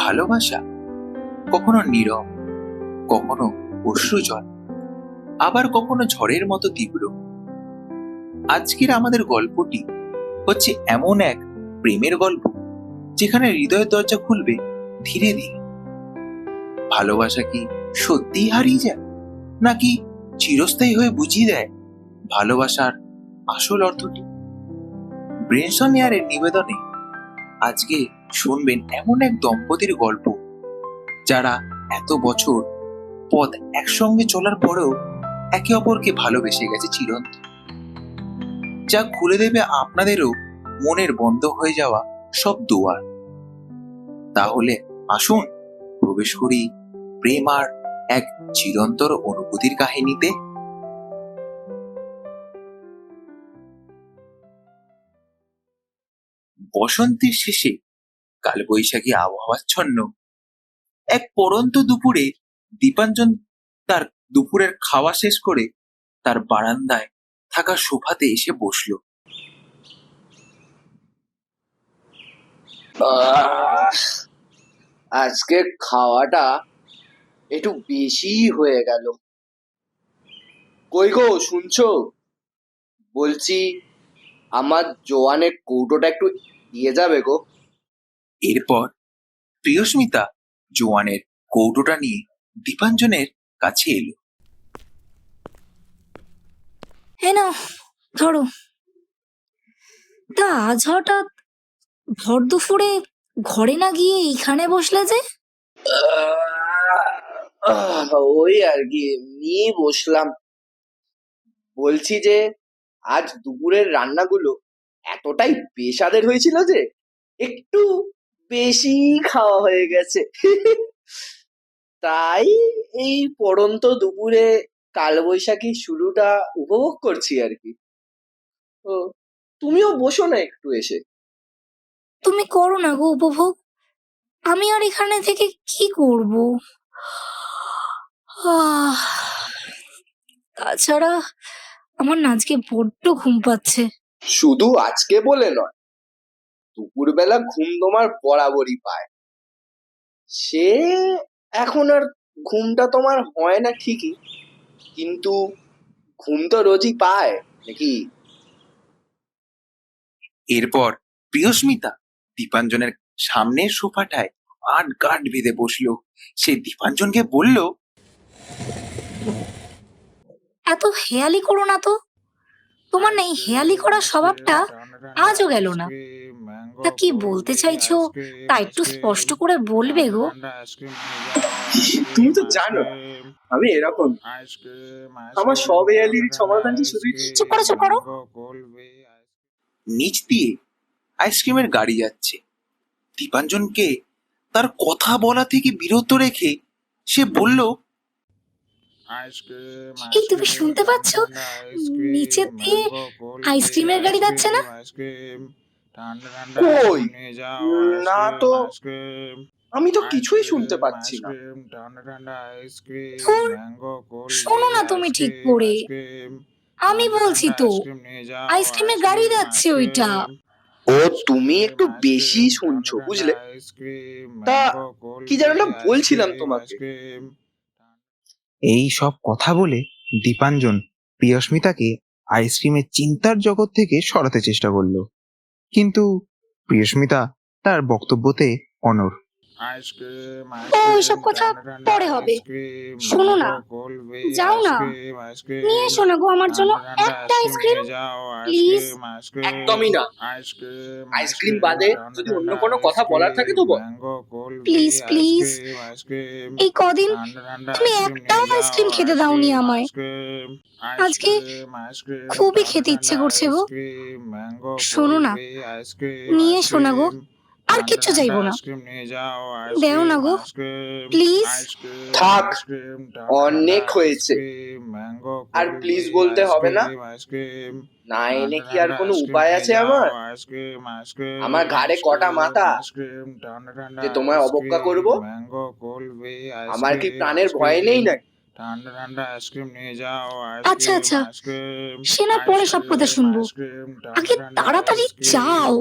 ভালোবাসা কখনো নীরব, কখনো অশ্রুজল, আবার কখনো ঝড়ের মতো তীব্র। আজকের আমাদের গল্পটি হচ্ছে এমন এক প্রেমের গল্প যেখানে হৃদয়ের দরজা খুলবে ধীরে ধীরে। ভালোবাসা কি সত্যিই হারিয়ে যায়, নাকি চিরস্থায়ী হয়ে বুঝিয়ে দেয় ভালোবাসার আসল অর্থটি? ব্রেনসনিয়ারের নিবেদনে আজকে শুনবেন এমন এক দম্পতির গল্প যারা এত বছর পথ একসঙ্গে চলার পরেও একে অপরকে ভালোবেসে গেছে চিরন্তন, যা খুলে দেবে আপনাদেরও মনের বন্ধ হয়ে যাওয়া সব দুয়ার। তাহলে আসুন প্রবেশ করি প্রেম আর এক চিরন্তর অনুভূতির কাহিনীতে। বসন্তের শেষে কালবৈশাখী আবহাওয়াচ্ছন্ন এক পড়ন্ত দুপুরে দীপাঞ্জন তার দুপুরের খাওয়া শেষ করে তার বারান্দায় থাকা সোফাতে এসে বসলো। আজকে খাওয়াটা একটু বেশি হয়ে গেল। কই গো, শুনছো? বলছি, আমার জোয়ানের কৌটোটা একটু দিয়ে যাবে গো। এরপর প্রিয়স্মিতা জোয়ানের কৌটোটা নিয়ে দীপাঞ্জনের কাছে এলো। হ্যাঁ না, ধরো। তা আজ হঠাৎ ভর দুপুরে ঘরে না গিয়ে এইখানে বসলে যে? ওই আর কি, এমনি বসলাম। বলছি যে আজ দুপুরের রান্নাগুলো এতটাই বেস্বাদের হয়েছিল যে একটু বেশি খাওয়া হয়ে গেছে। তাই এই পড়ন্ত দুপুরে কালবৈশাখী শুরুটা উপভোগ করছি আর কি। ও, তুমিও বসো না একটু এসে। তুমি করো না গো উপভোগ, আমি আর এখানে থেকে কি করব? আহ, তাছাড়া আমার না আজকে বড্ড ঘুম পাচ্ছে। শুধু আজকে বলে নয়, দুপুরবেলা ঘুম তোমার বরাবরই পায়। সে এখন আর ঘুমটা তোমার হয় না ঠিকই, কিন্তু ঘুম তো রোজই পায় নাকি? এরপর প্রিয়স্মিতা দীপাঞ্জনের সামনের সোফাটায় আট গাঁট বেঁধে বসলো। সে দীপাঞ্জনকে বলল, এত হেয়ালি করো না তো, তোমার না এই হেয়ালি করার স্বভাবটা আজও গেল না। তা কি বলতে চাইছো তা একটু স্পষ্ট করে বলবে গো? তুমি তো জানো আমি এরকম, আমার সব এয়ালির সমাধানটি শুধু চুপ করো, চুপ করো। নিচ দিয়ে আইসক্রিমের গাড়ি যাচ্ছে। দীপাঞ্জনকে তার কথা বলা থেকে বিরত রেখে সে বলল, এই তুমি শুনতে পাচ্ছ? নিচে দিয়ে আইসক্রিমের গাড়ি যাচ্ছে না? কই, না তো, আমি তো কিছুই শুনতে পাচ্ছি না। ধুর, শোনো না তুমি ঠিক করে। আমি বলছি তো, আইসক্রিমের গাড়ি যাচ্ছে ওইটা। ও, তুমি একটু বেশি শুনছো বুঝলে। তা কি যেন না বলছিলাম তোমাকে। এই সব কথা বলে দীপাঞ্জন প্রিয়স্মিতাকে আইসক্রিমের চিন্তার জগৎ থেকে সরাতে চেষ্টা করলো, কিন্তু প্রিয়স্মিতা তার বক্তব্যতে অনড়। ও ওইসব কথা পরে হবে, শোনো না, যাও না, নিয়ে এসো না গো আমার জন্য একটা আইসক্রিম, প্লিজ। একদমই না, আইসক্রিম বাদে যদি অন্য কোনো কথা বলার থাকে তো বল। প্লিজ প্লিজ, এই কদিন তুমি একটাও আইসক্রিম খেতে দাওনি আমায়। আজকে খুবই খেতে ইচ্ছে করছে গো। শোনো না, নিয়ে এসো না গো, আর কিচ্ছু চাইবো না, দেও না গো প্লিজ। থাক, অনেক হয়েছে, আর প্লিজ বলতে হবে না। না এনে কি আর কোনো উপায় আছে আমার? আমার ঘাড়ে কটা মাথা যে তোমায় অবজ্ঞা করব? আমার কি প্রাণের ভয় নেই নাকি? আচ্ছা আচ্ছা, সে না পরে সব কথা শুনবো, আগে তাড়াতাড়ি যাও,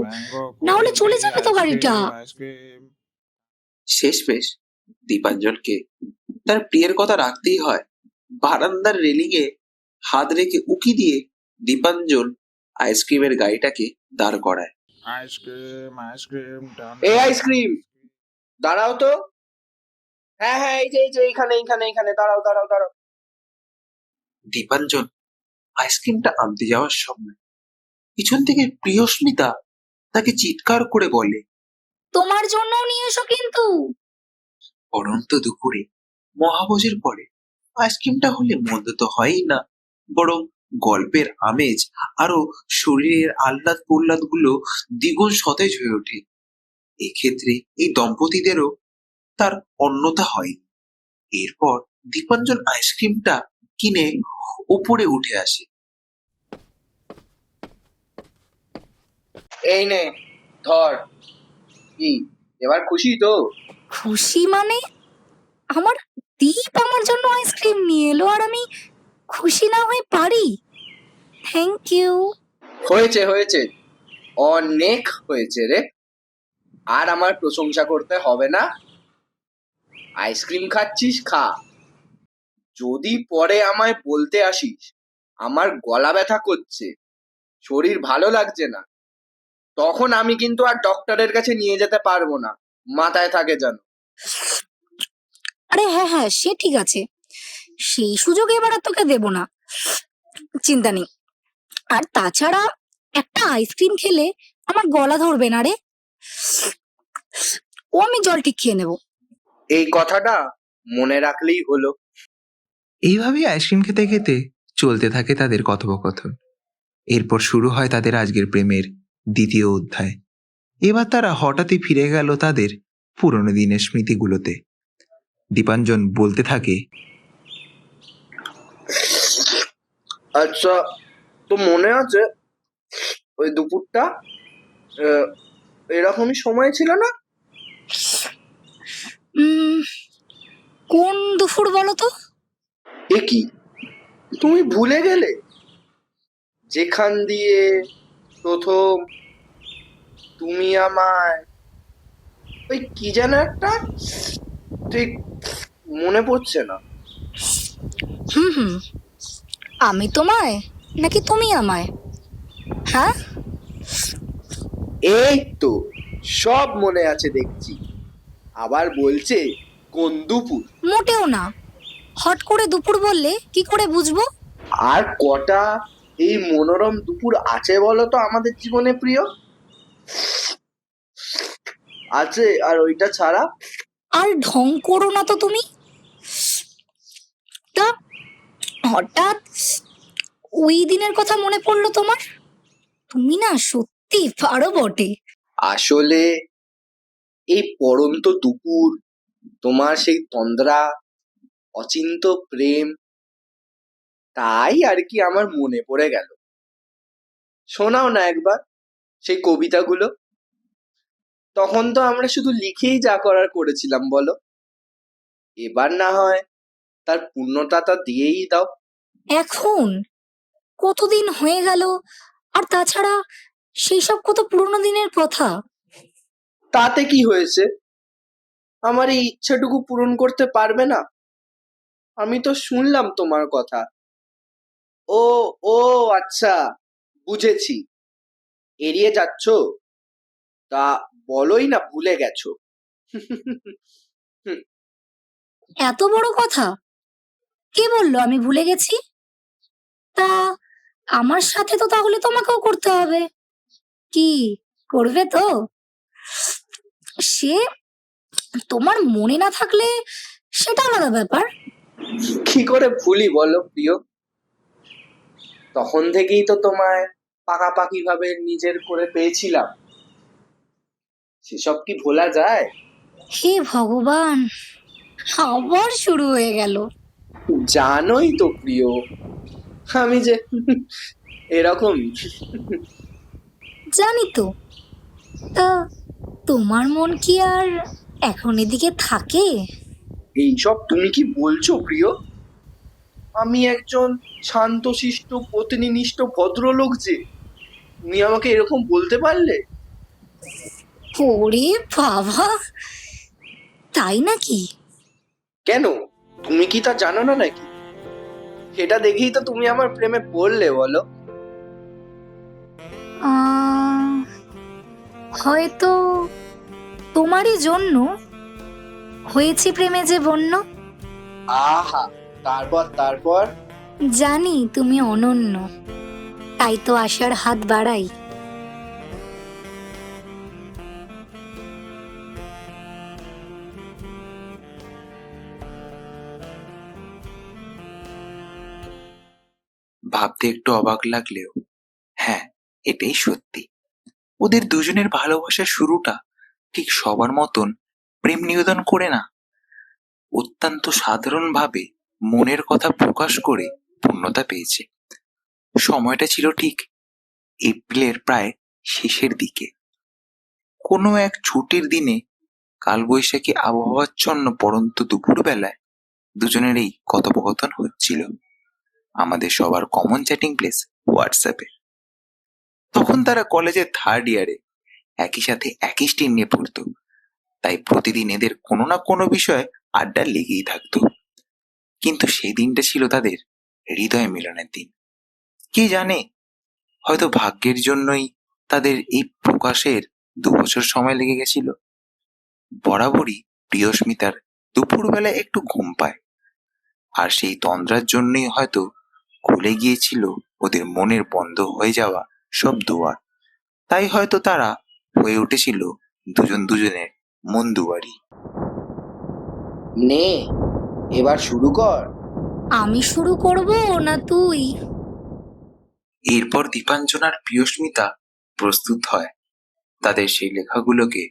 না হলে চলে যাবে তো গাড়িটা। শেষমেশ দীপাঞ্জনকে তার প্রিয়ের কথা রাখতেই হয়। বারান্দার রেলিংয়ে হাত রেখে উকি দিয়ে দীপাঞ্জন আইসক্রিমের গাড়িটাকে দাঁড় করায়। আইসক্রিম আইসক্রিম এই আইসক্রিম, দাঁড়াও তো। হ্যাঁ হ্যাঁ, এই যে এখানে এখানে এখানে, দাঁড়াও দাঁড়াও দাঁড়াও। দীপাঞ্জন আইসক্রিমটা আনতে যাওয়ার সময় পিছন থেকে প্রিয়স্মিতা তাকে চিৎকার করে বলে, তোমার জন্য নিয়ে এসো কিন্তু। অনন্ত দুপুরে মহাভোজের পরে আইসক্রিমটা হলে মন্দ তো হয়ই না, বরং গল্পের আমেজ আরো শরীরের আহ্লাদ প্রহ্লাদ গুলো দ্বিগুণ সতেজ হয়ে ওঠে। এক্ষেত্রে এই দম্পতিদেরও তার অন্যথা হয়নি। এরপর দীপাঞ্জন আইসক্রিমটা কিনে উপরে উঠে আসে। এই নে, ধর। কি এবার খুশি তো? খুশি মানে? আমার দীপ আমার জন্য আইসক্রিম নিয়ে এলো আর আমি খুশি না হয়ে পারি? Thank you. হয়েছে হয়েছে, অনেক হয়েছে রে। আর আমার প্রশংসা করতে হবে না। আইসক্রিম খাচ্ছিস, খা। যদি পরে আমায় বলতে আসিস আমার গলা ব্যথা করছে, শরীর ভালো লাগছে না, তখন আমি কিন্তু আর ডক্টরের কাছে নিয়ে যেতে পারবো না, মাথায় থাকে যেন। আরে হ্যাঁ হ্যাঁ, সে ঠিক আছে, সেই সুযোগ এবার আর তোকে দেব না, চিন্তা নেই। আর তাছাড়া একটা আইসক্রিম খেলে আমার গলা ধরবে না রে। ও আমি জল ঠিক খেয়ে নেবো। এই কথাটা মনে রাখলেই হলো। এইভাবেই আইসক্রিম খেতে খেতে চলতে থাকে তাদের কথোপকথন। এরপর শুরু হয় তাদের আজকের প্রেমের দ্বিতীয় অধ্যায়। এবার তারা হঠাৎই ফিরে গেল তাদের পুরনো দিনের স্মৃতিগুলোতে। দীপাঞ্জন বলতে থাকে, আচ্ছা, তো মনে আছে ওই দুপুরটা এরকমই সময় ছিল না? কোন দুপুর বলো তো? এ কি, তুমি ভুলে গেলে? যেখান দিয়ে প্রথম তুমি আমায়, ওই কি যেন একটা, ঠিক মনে পড়ছে না। হুম, আমি তোমায় নাকি তুমি আমায়? হ্যাঁ, এই তো সব মনে আছে দেখছি। আবার বলছে কোন দুপুর? মোটেও না। হট করে দুপুর বললে কি করে বুঝবো? আর কটা এই মনোরম দুপুর আছে বলো তো আমাদের জীবনে, প্রিয়? আছে, আর ওইটা ছাড়া? আর ঢং করো না তো তুমি। তা হঠাৎ ওই দিনের কথা মনে পড়লো তোমার? তুমি না সত্যি পারো বটে। আসলে এই পড়ন্ত দুপুর, তোমার সেই তন্দ্রা, অচিন্ত প্রেম, তাই আর কি আমার মনে পড়ে গেল। শোনাও না একবার সেই কবিতাগুলো। তখন তো আমরা শুধু লিখেই যা করার করেছিলাম, বলো? এবার না হয় তার পূর্ণতা দিয়েই দাও। এখন কতদিন হয়ে গেল, আর তাছাড়া সেই সব কত পুরোনো দিনের কথা। তাতে কি হয়েছে? আমার এই ইচ্ছাটুকু পূরণ করতে পারবে না? আমি তো শুনলাম তোমার কথা। ও ও আচ্ছা, বুঝেছি, এড়িয়ে যাচ্ছ। তা বলোই না ভুলে গেছো। এত বড় কথা কে বললো আমি ভুলে গেছি? তা আমার সাথে তো তাহলে তোমাকেও করতে হবে। কি করবে তো? সে তোমার মনে না থাকলে সেটা আলাদা ব্যাপার। কি করে ভুলি বলো প্রিয়? তখন থেকেই তো তোমায় পাকাপাকি ভাবে নিজের করে পেয়েছিলাম। সেসব কি ভোলা যায়? হে ভগবান, আবার শুরু হয়ে গেল। জানোই তো প্রিয়, আমি যে এরকমই। জানি তো। তা তোমার মন কি আর এখন এদিকে থাকে? এইসব তুমি কি বলছো প্রিয়? আমি একজন শান্তশিষ্ট পত্নীনিষ্ঠ ভদ্রলোক, যে তুমি আমাকে এরকম বলতে পারলে? ওরে বাবা, তাই নাকি? কেন, তুমি কি তা জানো না নাকি? সেটা দেখেই তো তুমি আমার প্রেমে পড়লে, বলো। আহ, হয়তো তোমারই জন্য হয়েছে প্রেমে যে বন্য। আহা, তারপর তারপর জানি তুমি অনন্য, তাই তো আশার হাত বাড়াই। ভাবতে একটু অবাক লাগলেও হ্যাঁ, এটাই সত্যি। ওদের দুজনের ভালোবাসার শুরুটা ঠিক সবার মতন প্রেম নিবেদন করে না, অত্যন্ত সাধারণভাবে মনের কথা প্রকাশ করে পূর্ণতা পেয়েছে। সময়টা ছিল ঠিক এপ্রিলের প্রায় শেষের দিকে। কোনো এক ছুটির দিনে কালবৈশাখী আবহাওয়াচ্ছন্ন পড়ন্ত দুপুরবেলায় দুজনের এই কথোপকথন হচ্ছিল আমাদের সবার কমন চ্যাটিং প্লেস হোয়াটসঅ্যাপে। তখন তারা কলেজের থার্ড ইয়ারে একই সাথে একই স্ট্রিম নিয়ে পড়তো, তাই প্রতিদিন এদের কোনো না কোনো বিষয়ে আড্ডা লেগেই থাকতো। কিন্তু সেই দিনটা ছিল তাদের হৃদয় মিলনের দিন। কে জানে, হয়তো ভাগ্যের জন্যই তাদের এই প্রকাশের 2 বছর সময় লেগে গেছিল। বরাবরই প্রিয়স্মিতার দুপুরবেলায় একটু ঘুম পায়, আর সেই তন্দ্রার জন্যই হয়তো খুলে গিয়েছিল ওদের মনের বন্ধ হয়ে যাওয়া সব দুয়ার। তাই হয়তো তারা হয়ে উঠেছিল দুজন দুজনের মন দুয়ারি। নে, এবার শুরু কর। আমি শুরু করব না তুই? এরপর দীপাঞ্জনার প্রিয়স্মিতা প্রস্তুত হয় তাদের সেই লেখাগুলোকে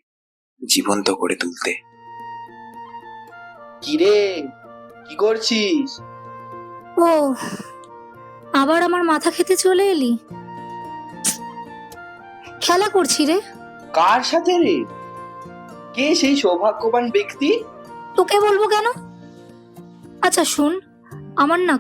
জীবন্ত করে তুলতে। কিরে, কি করছিস? ও, আবার আমার মাথা খেতে চলে এলি? খেলা করছি রে। কার সাথে রে? কে সেই সৌভাগ্যবান ব্যক্তি? তোকে বলবো কেন? আচ্ছা শোন, আমার না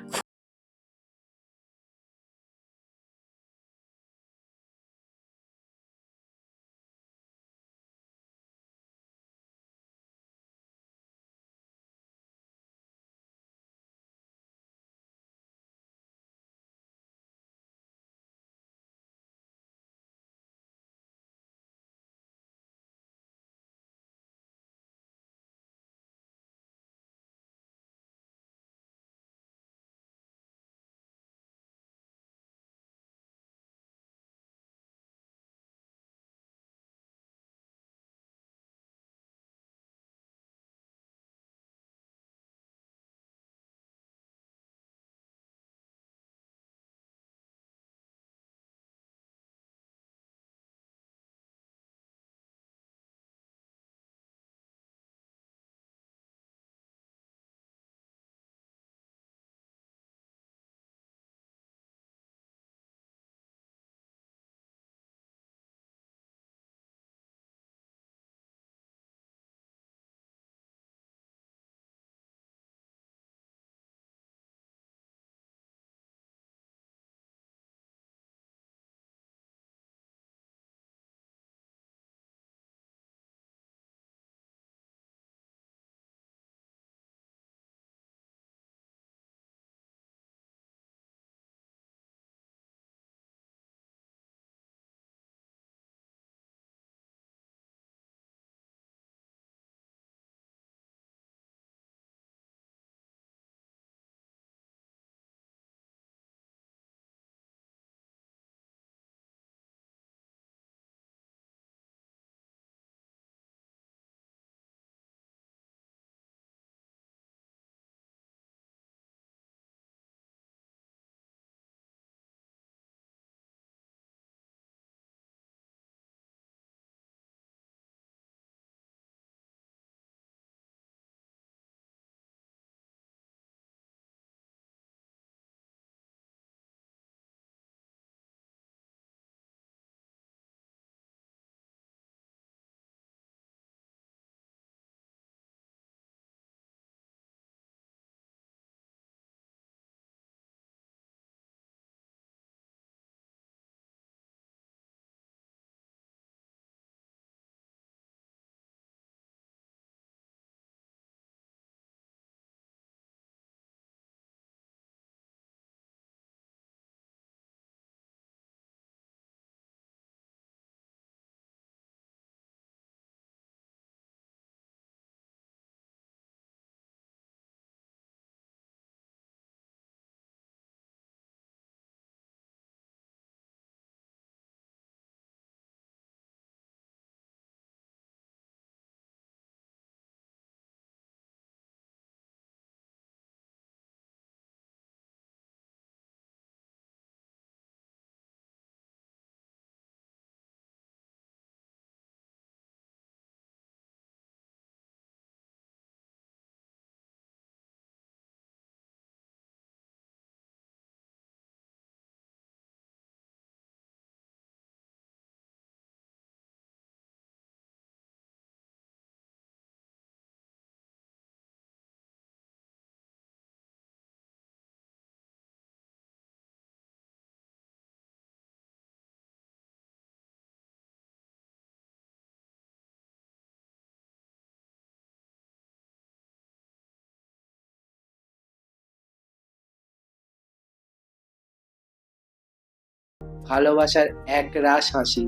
ভালোবাসার এক রাশ হাসি।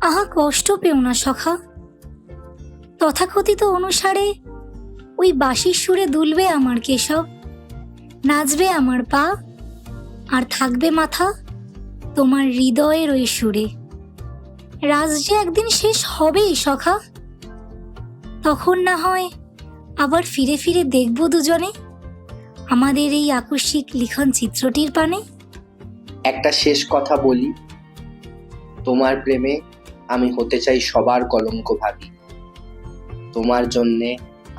আহা, কষ্ট পেও না সখা। তথাকথিত অনুসারে ওই বাঁশির সুরে দুলবে আমার কেশব, নাচবে আমার পা, আর থাকবে মাথা তোমার হৃদয়ের ওই সুরে। রাজ যে একদিন শেষ হবেই সখা, তখন না হয় আবার ফিরে ফিরে দেখব দুজনে আমাদের এই আকস্মিক লিখন চিত্রটির পানে। একটা শেষ কথা বলি, তোমার প্রেমে আমি হতে চাই সবার কলঙ্ক ভাবি। তোমার জন্যে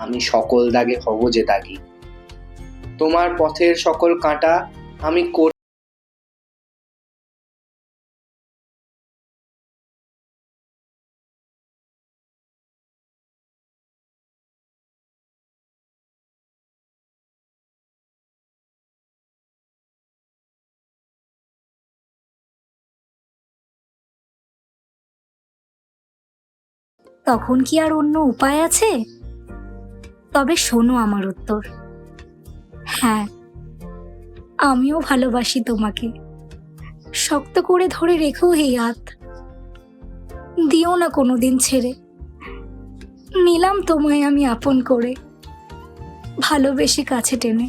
আমি সকল দাগে হব যে দাগি। তোমার পথের সকল কাঁটা আমি তখন কি আর অন্য উপায় আছে? তবে শোনো আমার উত্তর। হ্যাঁ, আমিও ভালোবাসি তোমাকে। শক্ত করে ধরে রেখো এই হাত, দিও না কোনোদিন ছেড়ে। নিলাম তোমায় আমি আপন করে, ভালোবেসে কাছে টেনে।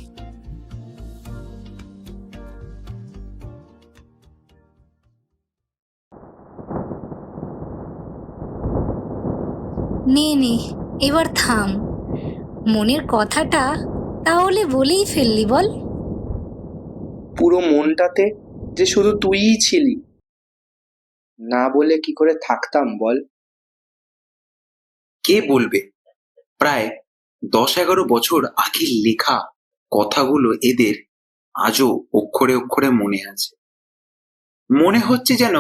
নে নে, এবার থাম। মনের কথাটা তাহলে বলেই ফেললি বল। পুরো মনটাতে যে শুধু তুইই ছিলি, না বলে কি করে থাকতাম বল? কে বলবে? প্রায় 10-11 বছর আগের লেখা কথাগুলো এদের আজও অক্ষরে অক্ষরে মনে আছে। মনে হচ্ছে যেন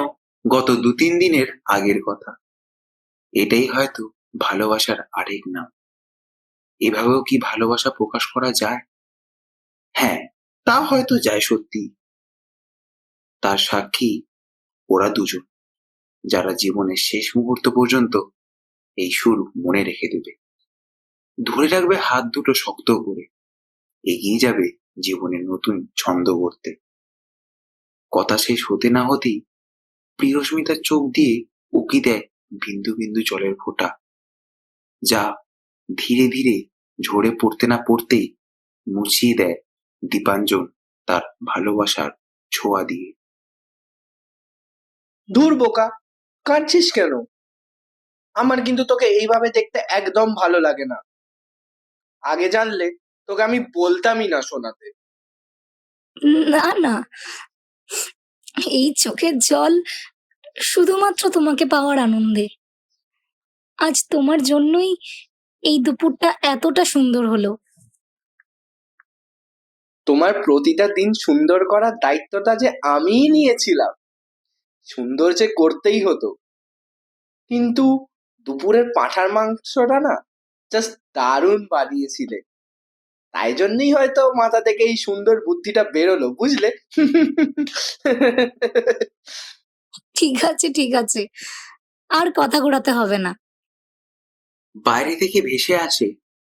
গত 2-3 দিনের আগের কথা। এটাই হয়তো ভালোবাসার আরেক নাম। এভাবেও কি ভালোবাসা প্রকাশ করা যায়? হ্যাঁ, তা হয়তো যায় সত্যি। তার সাক্ষী ওরা দুজন, যারা জীবনের শেষ মুহূর্ত পর্যন্ত এই সুর মনে রেখে দেবে, ধরে রাখবে হাত দুটো শক্ত করে, এগিয়ে যাবে জীবনের নতুন ছন্দ গড়তে। কথা শেষ হতে না হতেই প্রিয়স্মিতার চোখ দিয়ে উকি দেয় বিন্দু বিন্দু জলের ফোঁটা, যা ধীরে ধীরে ঝরে পড়তে না পড়তেই মুছিয়ে দেয় দীপাঞ্জন তার ভালোবাসার ছোঁয়া দিয়ে। ধুর বোকা, কাঁদছিস কেন? আমার কিন্তু তোকে এইভাবে দেখতে একদম ভালো লাগে না। আগে জানলে তোকে আমি বলতামই না শোনাতে। না না, এই চোখের জল শুধুমাত্র তোমাকে পাওয়ার আনন্দে। আজ তোমার জন্যই এই দুপুরটা এতটা সুন্দর হলো। তোমার প্রতিটা দিন সুন্দর করার দায়িত্বটা যে আমিই নিয়েছিলাম। সুন্দর যে করতেই হতো, কিন্তু দুপুরের পাঁঠার মাংসটা না জাস্ট দারুণ বানিয়েছিলে। তাই জন্যই হয়তো মাথা থেকে এই সুন্দর বুদ্ধিটা বেরোলো, বুঝলে? ঠিক আছে ঠিক আছে, আর কথা ঘোরাতে হবে না। বাইরে থেকে ভেসে আসে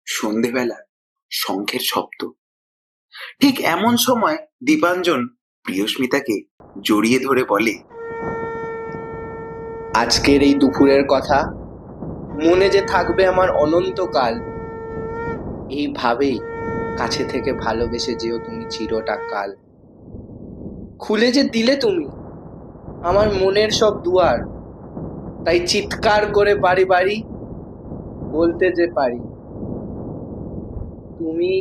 সন্ধেবেলার শঙ্খের শব্দ। ঠিক এমন সময় দীপাঞ্জন প্রিয়স্মিতাকে জড়িয়ে ধরে বলে, আজকের এই দুপুরের কথা মনে যে থাকবে আমার অনন্তকাল। এইভাবেই কাছে থেকে ভালোবেসে যেও তুমি চিরটা কাল। খুলে যে দিলে তুমি আমার মনের সব দুয়ার, তাই চিৎকার করে বাড়ি বাড়ি বলতে যে পারি, তুমি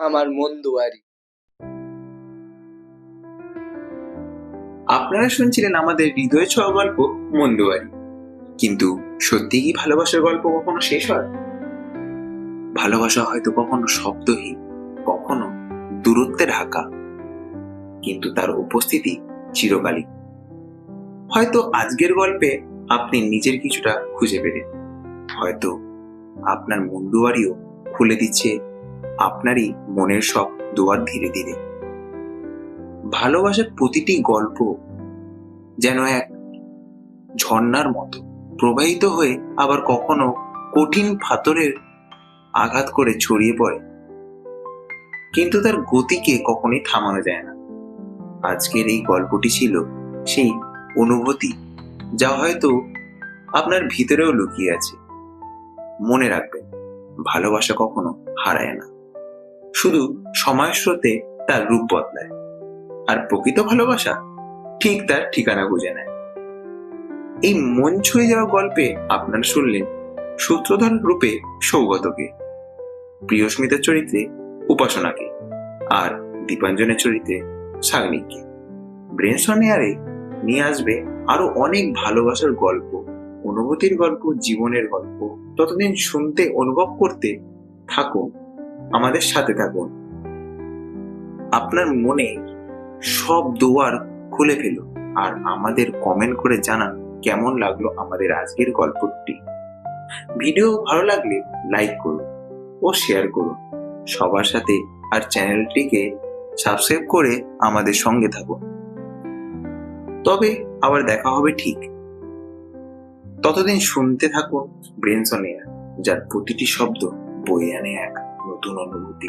আমার মন দুয়ারি। আপনারা শুনছিলেন আমাদের হৃদয় ছোঁয়া গল্প মন্দুয়ারি। কিন্তু সত্যি কি ভালোবাসার গল্প কখনো শেষ হয়? ভালোবাসা হয়তো কখনো শব্দহীন, কখনো দূরত্বে ঢাকা, কিন্তু তার উপস্থিতি চিরকালীন। হয়তো আজকের গল্পে আপনি নিজের কিছুটা খুঁজে পেলেন, হয়তো আপনার মন দুয়ারিও খুলে দিচ্ছে আপনারই মনের সব দুয়ার ধীরে ধীরে। ভালোবাসার প্রতিটি গল্প যেন এক ঝর্ণার মতো প্রবাহিত হয়ে আবার কখনো কঠিন পাথরের আঘাত করে ছড়িয়ে পড়ে, কিন্তু তার গতিকে কখনোই থামানো যায় না। আজকের এই গল্পটি ছিল সেই অনুভূতি, যা হয়তো আপনার ভিতরেও লুকিয়ে আছে। মনে রাখবেন, ভালোবাসা কখনো হারায় না, শুধু সময়ের স্রোতে তার রূপ বদলায়। আর প্রকৃত ভালোবাসা ঠিক তার ঠিকানা খুঁজে নেয়। এই মন ছুঁয়ে যাওয়া গল্পে আপনারা শুনলেন সূত্রধর রূপে সৌগতকে, প্রিয়স্মিতার চরিত্রে উপাসনাকে, আর দীপাঞ্জনের চরিত্রে সাগনিককে। ব্রেনস অন এয়ারে নিয়ে আসবে আরো অনেক ভালোবাসার গল্প, অনুভূতির গল্প, জীবনের গল্প। ততদিন শুনতে, অনুভব করতে থাকুন, আমাদের সাথে থাকুন। আপনার মনে সব দুয়ার খুলে ফেলুন, আর আমাদের কমেন্ট করে জানান কেমন লাগলো আমাদের আজকের গল্পটি। ভিডিও ভালো লাগলে লাইক করুন ও শেয়ার করুন সবার সাথে, আর চ্যানেলটিকে সাবস্ক্রাইব করে আমাদের সঙ্গে থাকুন। তবে আবার দেখা হবে ঠিক। ততদিন শুনতে থাকুন ব্রেনস অন এয়ার, যার প্রতিটি শব্দ বয়ে আনে এক নতুন অনুভূতি।